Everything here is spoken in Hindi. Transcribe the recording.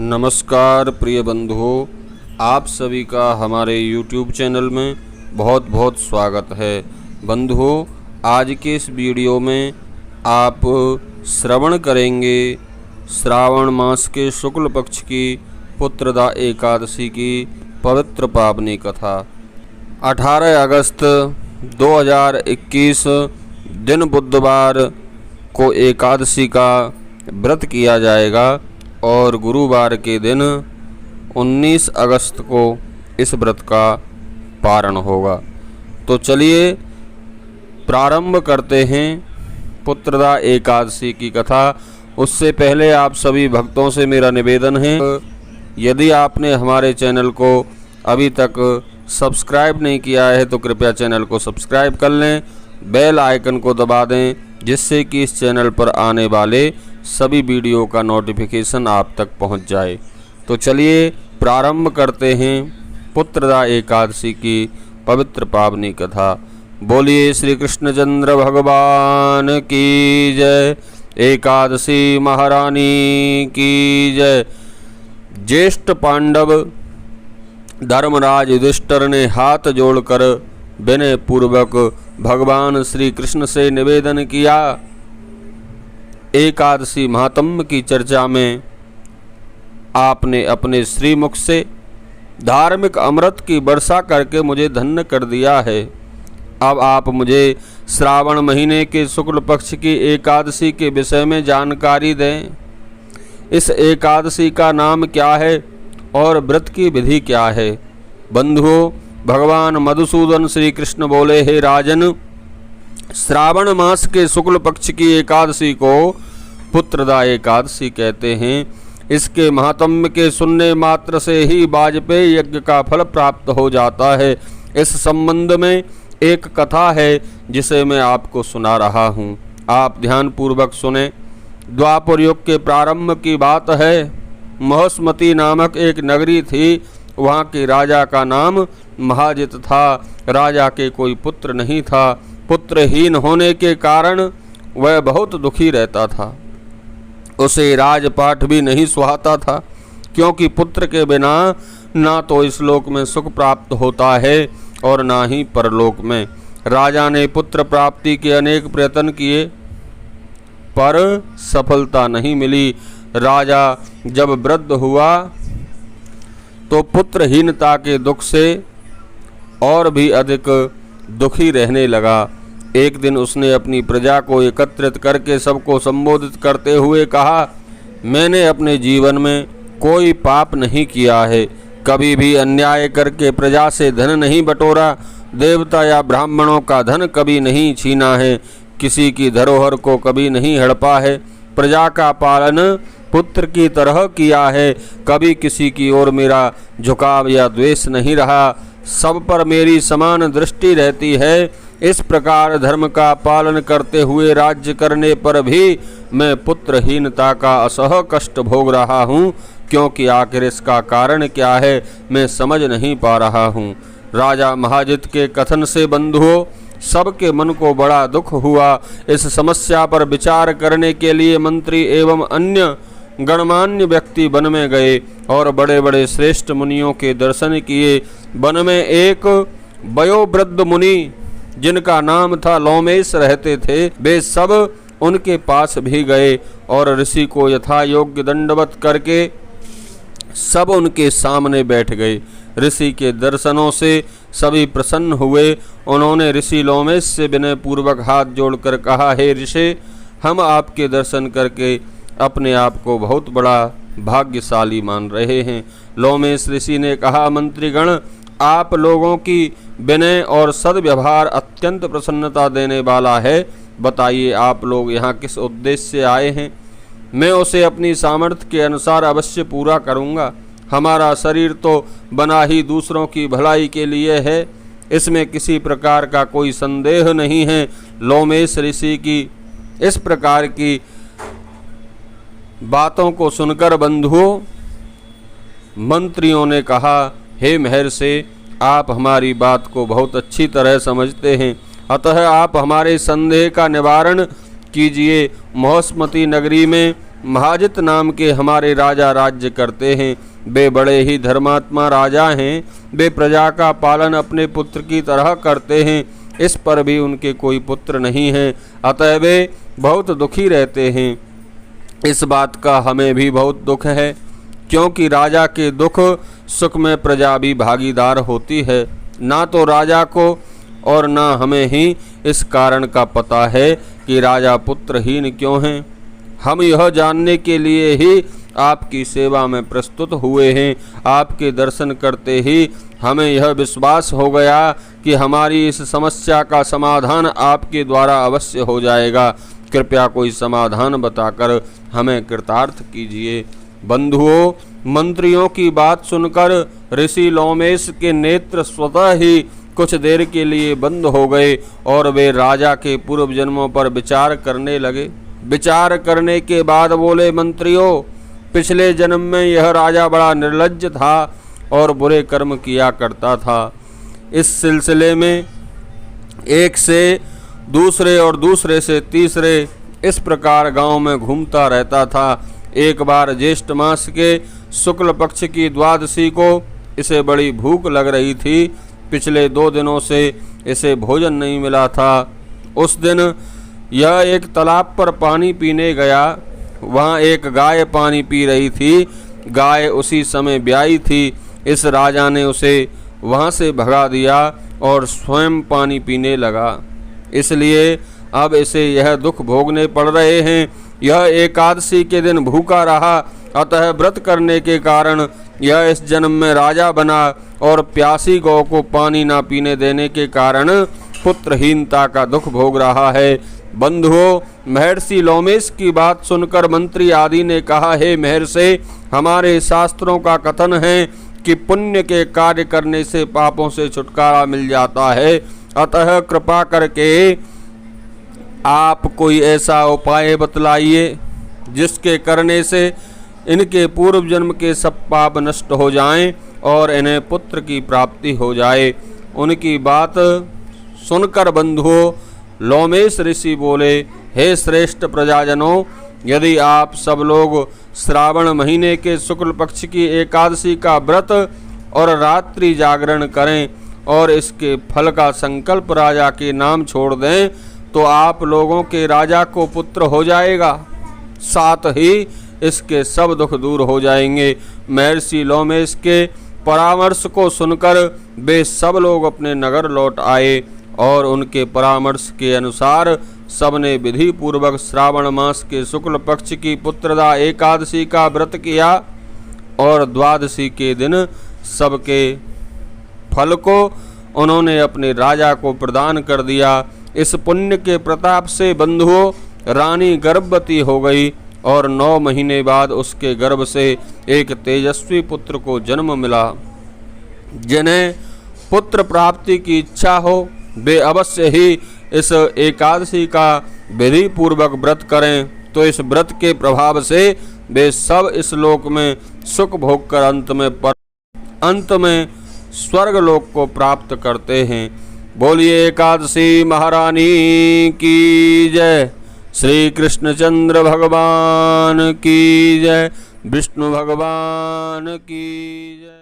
नमस्कार प्रिय बंधुओं, आप सभी का हमारे YouTube चैनल में बहुत बहुत स्वागत है। बंधुओं, आज के इस वीडियो में आप श्रवण करेंगे श्रावण मास के शुक्ल पक्ष की पुत्रदा एकादशी की पवित्र पावनी कथा। 18 अगस्त 2021 दिन बुधवार को एकादशी का व्रत किया जाएगा और गुरुवार के दिन 19 अगस्त को इस व्रत का पारण होगा। तो चलिए प्रारंभ करते हैं पुत्रदा एकादशी की कथा। उससे पहले आप सभी भक्तों से मेरा निवेदन है, यदि आपने हमारे चैनल को अभी तक सब्सक्राइब नहीं किया है तो कृपया चैनल को सब्सक्राइब कर लें, बेल आइकन को दबा दें, जिससे कि इस चैनल पर आने वाले सभी वीडियो का नोटिफिकेशन आप तक पहुंच जाए। तो चलिए प्रारंभ करते हैं पुत्रदा एकादशी की पवित्र पावनी कथा। बोलिए श्री कृष्णचंद्र भगवान की जय, एकादशी महारानी की जय। ज्येष्ठ पांडव धर्मराज युधिष्ठिर ने हाथ जोड़कर विनय पूर्वक भगवान श्री कृष्ण से निवेदन किया, एकादशी महात्म्य की चर्चा में आपने अपने श्रीमुख से धार्मिक अमृत की वर्षा करके मुझे धन्य कर दिया है। अब आप मुझे श्रावण महीने के शुक्ल पक्ष की एकादशी के विषय में जानकारी दें। इस एकादशी का नाम क्या है और व्रत की विधि क्या है। बंधुओं, भगवान मधुसूदन श्री कृष्ण बोले, हे राजन, श्रावण मास के शुक्ल पक्ष की एकादशी को पुत्रदा एकादशी कहते हैं। इसके महात्म्य के सुनने मात्र से ही वाजपेय यज्ञ का फल प्राप्त हो जाता है। इस संबंध में एक कथा है जिसे मैं आपको सुना रहा हूँ, आप ध्यान पूर्वक सुने। द्वापर युग के प्रारंभ की बात है। महोस्मती नामक एक नगरी थी। वहाँ के राजा का नाम महाजित था। राजा के कोई पुत्र नहीं था। पुत्रहीन होने के कारण वह बहुत दुखी रहता था। उसे राजपाठ भी नहीं सुहाता था, क्योंकि पुत्र के बिना ना तो इस लोक में सुख प्राप्त होता है और ना ही परलोक में। राजा ने पुत्र प्राप्ति के अनेक प्रयत्न किए, पर सफलता नहीं मिली। राजा जब वृद्ध हुआ तो पुत्रहीनता के दुख से और भी अधिक दुखी रहने लगा। एक दिन उसने अपनी प्रजा को एकत्रित करके सबको संबोधित करते हुए कहा, मैंने अपने जीवन में कोई पाप नहीं किया है, कभी भी अन्याय करके प्रजा से धन नहीं बटोरा, देवता या ब्राह्मणों का धन कभी नहीं छीना है, किसी की धरोहर को कभी नहीं हड़पा है, प्रजा का पालन पुत्र की तरह किया है, कभी किसी की ओर मेरा झुकाव या द्वेष नहीं रहा, सब पर मेरी समान दृष्टि रहती है। इस प्रकार धर्म का पालन करते हुए राज्य करने पर भी मैं पुत्रहीनता का असह कष्ट भोग रहा हूँ, क्योंकि आखिर इसका कारण क्या है मैं समझ नहीं पा रहा हूँ। राजा महाजित के कथन से बंधुओं सबके मन को बड़ा दुख हुआ। इस समस्या पर विचार करने के लिए मंत्री एवं अन्य गणमान्य व्यक्ति वन में गए और बड़े बड़े श्रेष्ठ मुनियों के दर्शन किए। वन में एक वयोवृद्ध मुनि जिनका नाम था लोमेश रहते थे। वे सब उनके पास भी गए और ऋषि को यथा योग्य दंडवत करके सब उनके सामने बैठ गए। ऋषि के दर्शनों से सभी प्रसन्न हुए। उन्होंने ऋषि लोमेश से विनय पूर्वक हाथ जोड़कर कहा, हे ऋषि, हम आपके दर्शन करके अपने आप को बहुत बड़ा भाग्यशाली मान रहे हैं। लोमेश ऋषि ने कहा, मंत्रीगण, आप लोगों की विनय और सद्व्यवहार अत्यंत प्रसन्नता देने वाला है। बताइए आप लोग यहाँ किस उद्देश्य से आए हैं। मैं उसे अपनी सामर्थ्य के अनुसार अवश्य पूरा करूँगा। हमारा शरीर तो बना ही दूसरों की भलाई के लिए है, इसमें किसी प्रकार का कोई संदेह नहीं है। लोमेश ऋषि की इस प्रकार की बातों को सुनकर बंधुओं मंत्रियों ने कहा, हे महर्षि, आप हमारी बात को बहुत अच्छी तरह समझते हैं, अतः आप हमारे संदेह का निवारण कीजिए। महोस्मती नगरी में महाजित नाम के हमारे राजा राज्य करते हैं। वे बड़े ही धर्मात्मा राजा हैं। वे प्रजा का पालन अपने पुत्र की तरह करते हैं। इस पर भी उनके कोई पुत्र नहीं है, अतः वे बहुत दुखी रहते हैं। इस बात का हमें भी बहुत दुख है, क्योंकि राजा के दुख सुख में प्रजा भी भागीदार होती है। ना तो राजा को और ना हमें ही इस कारण का पता है कि राजा पुत्रहीन क्यों हैं। हम यह जानने के लिए ही आपकी सेवा में प्रस्तुत हुए हैं। आपके दर्शन करते ही हमें यह विश्वास हो गया कि हमारी इस समस्या का समाधान आपके द्वारा अवश्य हो जाएगा। कृपया कोई समाधान बताकर हमें कृतार्थ कीजिए। बंधुओं, मंत्रियों की बात सुनकर ऋषि लोमेश के नेत्र स्वतः ही कुछ देर के लिए बंद हो गए और वे राजा के पूर्व जन्मों पर विचार करने लगे। विचार करने के बाद बोले, मंत्रियों, पिछले जन्म में यह राजा बड़ा निर्लज्ज था और बुरे कर्म किया करता था। इस सिलसिले में एक से दूसरे और दूसरे से तीसरे इस प्रकार गांव में घूमता रहता था। एक बार ज्येष्ठ मास के शुक्ल पक्ष की द्वादशी को इसे बड़ी भूख लग रही थी। पिछले 2 दिनों से इसे भोजन नहीं मिला था। उस दिन यह एक तालाब पर पानी पीने गया। वहाँ एक गाय पानी पी रही थी। गाय उसी समय ब्याई थी। इस राजा ने उसे वहाँ से भगा दिया और स्वयं पानी पीने लगा। इसलिए अब इसे यह दुख भोगने पड़ रहे हैं। यह एकादशी के दिन भूखा रहा, अतः व्रत करने के कारण यह इस जन्म में राजा बना और प्यासी गौ को पानी ना पीने देने के कारण पुत्रहीनता का दुख भोग रहा है। बंधुओं, महर्षि लोमेश की बात सुनकर मंत्री आदि ने कहा, हे महर्षि, हमारे शास्त्रों का कथन है कि पुण्य के कार्य करने से पापों से छुटकारा मिल जाता है। अतः कृपा करके आप कोई ऐसा उपाय बतलाइए जिसके करने से इनके पूर्व जन्म के सब पाप नष्ट हो जाएं और इन्हें पुत्र की प्राप्ति हो जाए। उनकी बात सुनकर बंधुओं लोमेश ऋषि बोले, हे श्रेष्ठ प्रजाजनों, यदि आप सब लोग श्रावण महीने के शुक्ल पक्ष की एकादशी का व्रत और रात्रि जागरण करें और इसके फल का संकल्प राजा के नाम छोड़ दें तो आप लोगों के राजा को पुत्र हो जाएगा, साथ ही इसके सब दुख दूर हो जाएंगे। महर्षि लोमेश के परामर्श को सुनकर वे सब लोग अपने नगर लौट आए और उनके परामर्श के अनुसार सबने विधि पूर्वक श्रावण मास के शुक्ल पक्ष की पुत्रदा एकादशी का व्रत किया और द्वादशी के दिन सबके फल को उन्होंने अपने राजा को प्रदान कर दिया। इस पुण्य के प्रताप से बंधुओं रानी गर्भवती हो गई और 9 महीने बाद उसके गर्भ से एक तेजस्वी पुत्र को जन्म मिला। जिन्हें पुत्र प्राप्ति की इच्छा हो वे अवश्य ही इस एकादशी का विधि पूर्वक व्रत करें, तो इस व्रत के प्रभाव से वे सब इस लोक में सुख भोग कर अंत में स्वर्ग लोक को प्राप्त करते हैं। बोलिए एकादशी महारानी की जय। श्री कृष्णचंद्र भगवान की जय। विष्णु भगवान की जय।